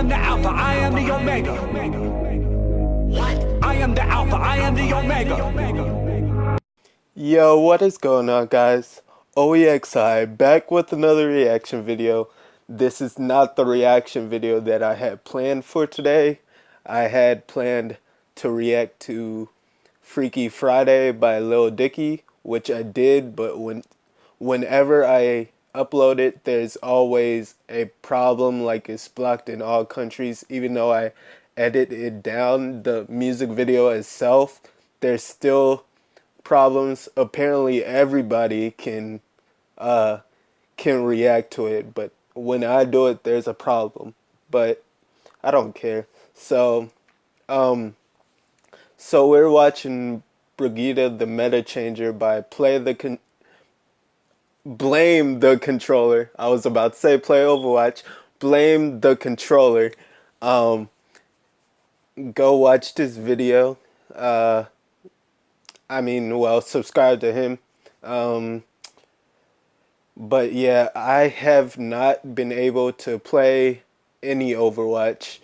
am the Alpha, I am the Omega. What? I am the Alpha, I am the Omega. Yo, what is going on, guys? OEXI back with another reaction video. This is not the reaction video that I had planned for today. I had planned to react to Freaky Friday by Lil Dicky, which I did, but whenever I upload it, there's always a problem, like it's blocked in all countries. Even though I edit it down, the music video itself, there's still problems. Apparently everybody can react to it, but when I do it, there's a problem. But I don't care. So we're watching Brigitte the Meta Changer by Blame the Controller. I was about to say play Overwatch. Blame the Controller. Go watch this video. Subscribe to him. But yeah, I have not been able to play any Overwatch.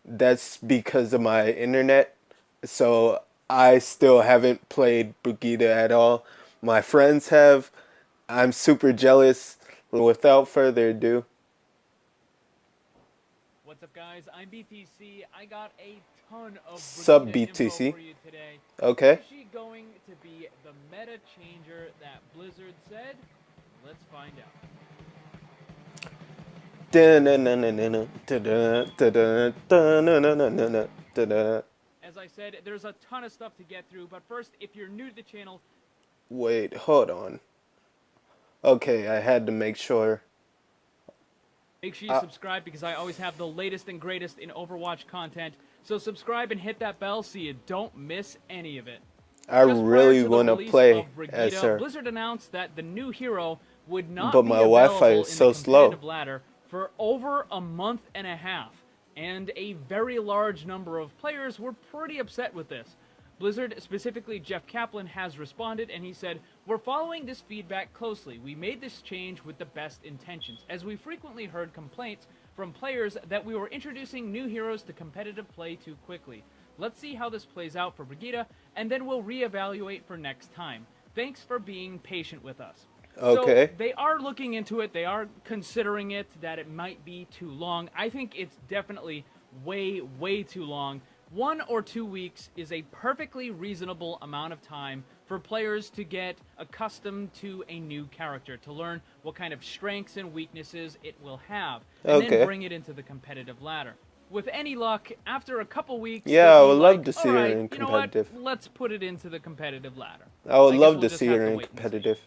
That's because of my internet. So I still haven't played Brigitte at all. My friends have. I'm super jealous. Without further ado. What's up, guys? I'm BTC. I got a ton of Sub Brigitte info BTC. for you today. Okay. Is she going to be the meta changer that Blizzard said? Let's find out. As I said, there's a ton of stuff to get through, but first, if you're new to the channel... Wait, hold on. Okay, I had to make sure. Make sure you subscribe because I always have the latest and greatest in Overwatch content. So subscribe and hit that bell so you don't miss any of it. I really want to play as her. Blizzard announced that the new hero would not But be my available Wi-Fi is so in the slow. competitive ladder for over a month and a half. And a very large number of players were pretty upset with this. Blizzard, specifically Jeff Kaplan, has responded, and he said, "We're following this feedback closely. We made this change with the best intentions, as we frequently heard complaints from players that we were introducing new heroes to competitive play too quickly. Let's see how this plays out for Brigitte, and then we'll reevaluate for next time. Thanks for being patient with us." Okay. So they are looking into it. They are considering it, that it might be too long. I think it's definitely way, way too long. 1 or 2 weeks is a perfectly reasonable amount of time for players to get accustomed to a new character, to learn what kind of strengths and weaknesses it will have, and then bring it into the competitive ladder. With any luck, after a couple weeks, yeah, I would love to see her in competitive. You know what? Let's put it into the competitive ladder. I would love to see her in competitive.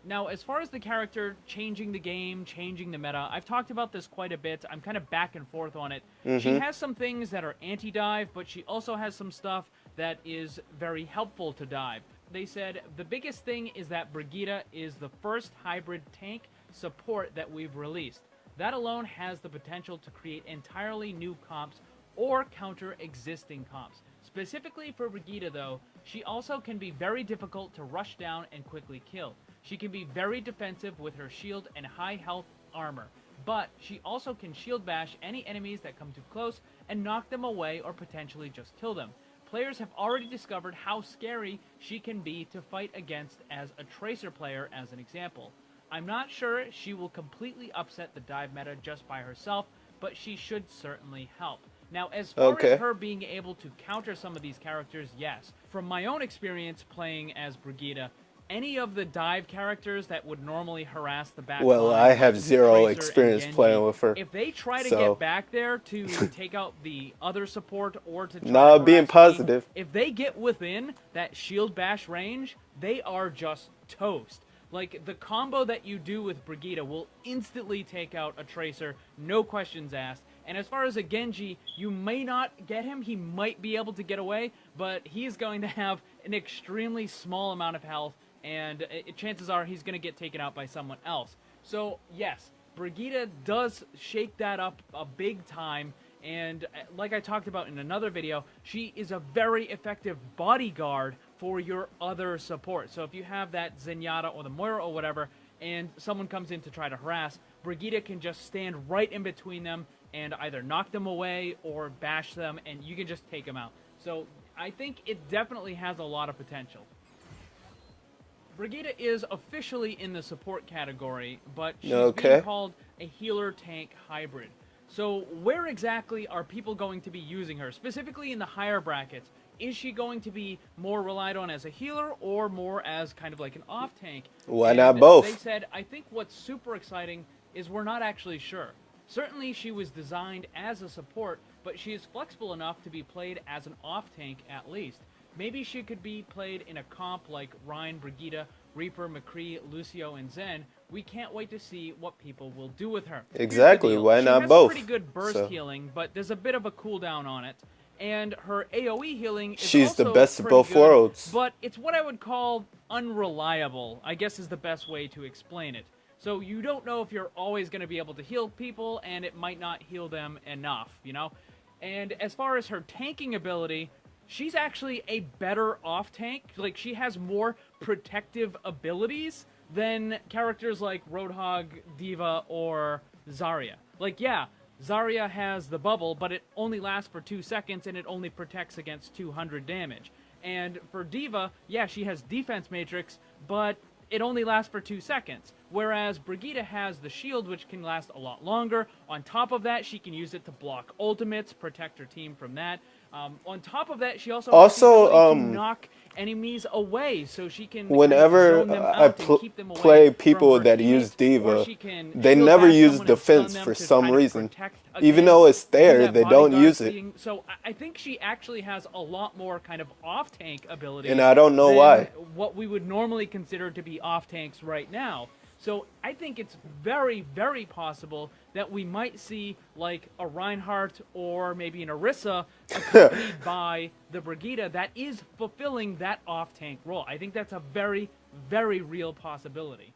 Now, as far as the character changing the game, changing the meta, I've talked about this quite a bit. I'm kind of back and forth on it. She has some things that are anti-dive, but she also has some stuff that is very helpful to dive. They said the biggest thing is that Brigitte is the first hybrid tank support that we've released. That alone has the potential to create entirely new comps or counter existing comps. Specifically for Brigitte, though, she also can be very difficult to rush down and quickly kill. She can be very defensive with her shield and high health armor, but she also can shield bash any enemies that come too close and knock them away or potentially just kill them. Players have already discovered how scary she can be to fight against as a Tracer player, as an example. I'm not sure she will completely upset the dive meta just by herself, but she should certainly help. Now, as far as her being able to counter some of these characters, yes. From my own experience playing as Brigitte, any of the dive characters that would normally harass the back line, I have zero Tracer experience Genji, playing with her. if they try to get back there to take out the other support or to try to being positive. if they get within that shield bash range, they are just toast. Like, the combo that you do with Brigitte will instantly take out a Tracer, no questions asked. And as far as a Genji, you may not get him. He might be able to get away, but he's going to have an extremely small amount of health, and chances are he's going to get taken out by someone else. So, yes, Brigitte does shake that up a big time, and like I talked about in another video, she is a very effective bodyguard for your other support. So if you have that Zenyatta or the Moira or whatever, and someone comes in to try to harass, Brigitte can just stand right in between them and either knock them away or bash them, and you can just take them out. So I think it definitely has a lot of potential. Brigitte is officially in the support category, but she's being called a healer-tank hybrid. So where exactly are people going to be using her, specifically in the higher brackets? Is she going to be more relied on as a healer or more as kind of like an off-tank? Why not both? They said, I think what's super exciting is we're not actually sure. Certainly she was designed as a support, but she is flexible enough to be played as an off-tank at least. Maybe she could be played in a comp like Ryan, Brigitte, Reaper, McCree, Lucio, and Zen. We can't wait to see what people will do with her. Exactly, why not both? She has pretty good burst healing, but there's a bit of a cooldown on it. And her AoE healing is She's also the best of both good, worlds. but it's what I would call unreliable, I guess is the best way to explain it. So you don't know if you're always going to be able to heal people, and it might not heal them enough, you know? And as far as her tanking ability, she's actually a better off-tank. Like, she has more protective abilities than characters like Roadhog, D.Va, or Zarya. Like, yeah, Zarya has the bubble, but it only lasts for 2 seconds, and it only protects against 200 damage. And for D.Va, yeah, she has defense matrix, but it only lasts for 2 seconds. Whereas Brigitte has the shield, which can last a lot longer. On top of that, she can use it to block ultimates, protect her team from that. On top of that, she also has the ability to knock enemies away, so she can whenever zone them I out and keep them away play from people her that teammates, use D.Va, or she can they shield never bash use someone and defense stun them for to some try to reason. protect Even against though it's do there, that they don't bodyguard use it. thing. So I think she actually has a lot more kind of off-tank ability, And I don't know than why. what we would normally consider to be off-tanks right now. So I think it's very, very possible that we might see like a Reinhardt or maybe an Orisa accompanied by the Brigitte that is fulfilling that off-tank role. I think that's a very, very real possibility.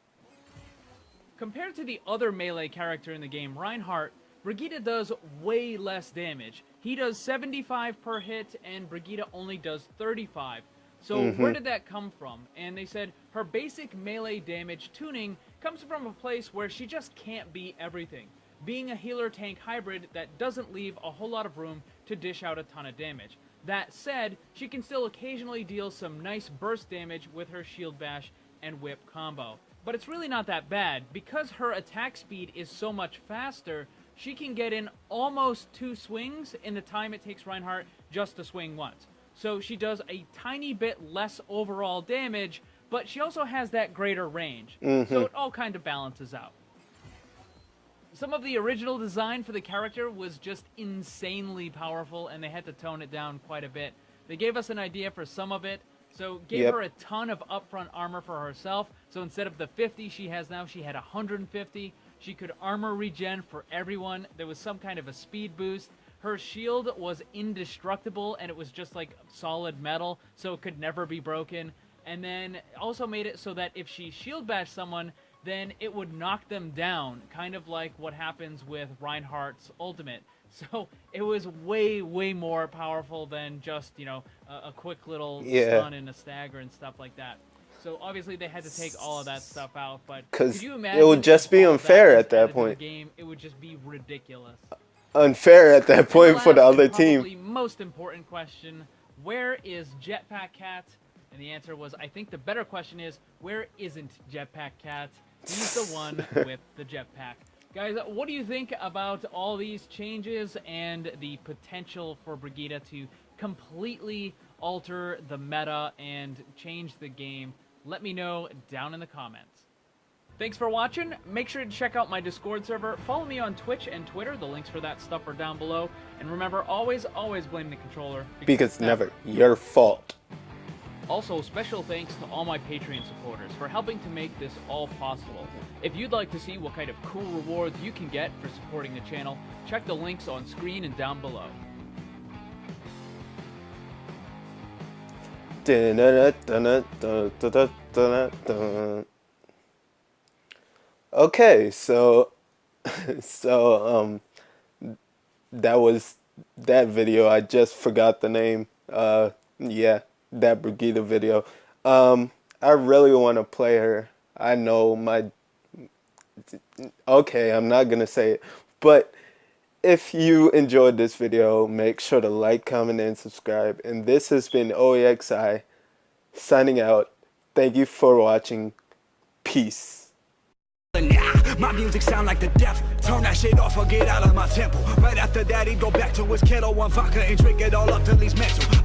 Compared to the other melee character in the game, Reinhardt, Brigitte does way less damage. He does 75 per hit, and Brigitte only does 35. So where did that come from? And they said her basic melee damage tuning comes from a place where she just can't be everything. Being a healer-tank hybrid that doesn't leave a whole lot of room to dish out a ton of damage. That said, she can still occasionally deal some nice burst damage with her shield bash and whip combo. But it's really not that bad. Because her attack speed is so much faster, she can get in almost 2 swings in the time it takes Reinhardt just to swing once. So she does a tiny bit less overall damage, but she also has that greater range. So it all kind of balances out. Some of the original design for the character was just insanely powerful, and they had to tone it down quite a bit. They gave us an idea for some of it, so gave her a ton of upfront armor for herself. So instead of the 50 she has now, she had 150. She could armor regen for everyone. There was some kind of a speed boost. Her shield was indestructible, and it was just like solid metal, so it could never be broken. And then also made it so that if she shield bashed someone, then it would knock them down, kind of like what happens with Reinhardt's ultimate. So it was way, way more powerful than just, you know, a quick little stun and a stagger and stuff like that. So obviously they had to take all of that stuff out, but could you imagine it would just be unfair at that point. Game, it would just be ridiculous. Unfair at that point for the other team. Probably most important question: where is Jetpack Cat? And the answer was, I think the better question is, where isn't Jetpack Cat? He's the one with the jetpack. Guys, what do you think about all these changes and the potential for Brigitte to completely alter the meta and change the game? Let me know down in the comments. Thanks for watching. Make sure to check out my Discord server. Follow me on Twitch and Twitter. The links for that stuff are down below. And remember, always, always blame the controller. Because it's never your fault. Also, special thanks to all my Patreon supporters for helping to make this all possible. If you'd like to see what kind of cool rewards you can get for supporting the channel, check the links on screen and down below. Okay, so that was that video. I just forgot the name. Yeah, that Brigitte video. I really want to play her. I know Okay, I'm not gonna say it. But if you enjoyed this video, make sure to like, comment, and subscribe. And this has been OEXI signing out. Thank you for watching. Peace. My music sound like the death. Turn that shit off or get out of my temple. Right after that, he go back to his kettle, one vodka and drink it all up till he's mental.